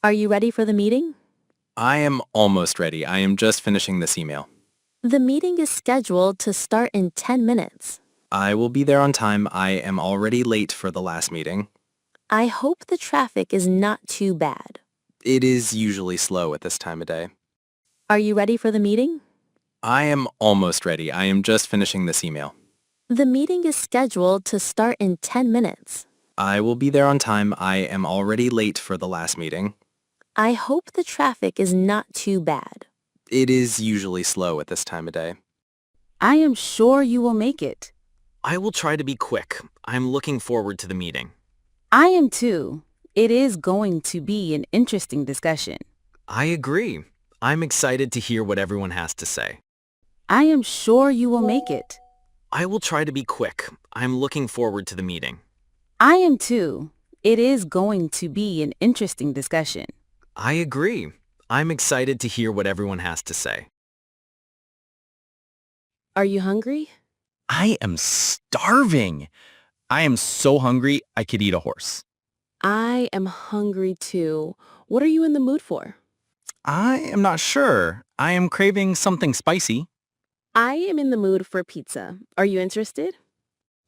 Are you ready for the meeting? I am almost ready. I am just finishing this email. The meeting is scheduled to start in 10 minutes. I will be there on time. I am already late for the last meeting. I hope the traffic is not too bad. It is usually slow at this time of day. Are you ready for the meeting? I am almost ready. I am just finishing this email. The meeting is scheduled to start in 10 minutes. I will be there on time. I am already late for the last meeting. I hope the traffic is not too bad. It is usually slow at this time of day. I am sure you will make it. I will try to be quick. I'm looking forward to the meeting. I am too. It is going to be an interesting discussion. I agree. I'm excited to hear what everyone has to say. I am sure you will make it. I will try to be quick. I'm looking forward to the meeting. I am too. It is going to be an interesting discussion. I agree. I'm excited to hear what everyone has to say. Are you hungry? I am starving. I am so hungry I could eat a horse. I am hungry too. What are you in the mood for? I am not sure. I am craving something spicy. I am in the mood for pizza. Are you interested?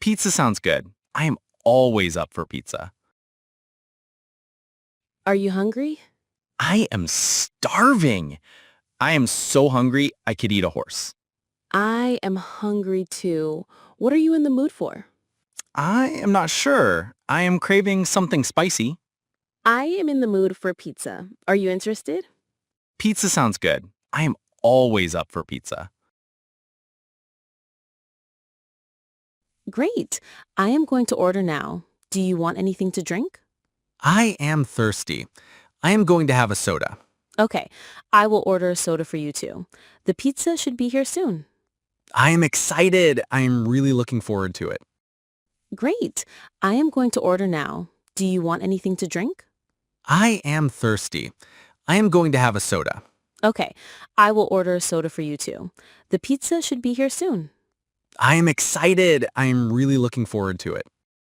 Pizza sounds good. I am always up for pizza. Are you hungry? I am starving. I am so hungry I could eat a horse. I am hungry too. What are you in the mood for? I am not sure. I am craving something spicy. I am in the mood for pizza. Are you interested? Pizza sounds good. I am always up for pizza. Great. I am going to order now. Do you want anything to drink? I am thirsty. I am going to have a soda. Okay, I will order a soda for you too. The pizza should be here soon. I am excited. I am really looking forward to it. Great. I am going to order now. Do you want anything to drink? I am thirsty. I am going to have a soda. Okay, I will order a soda for you too. The pizza should be here soon. I am excited. I am really looking forward to it.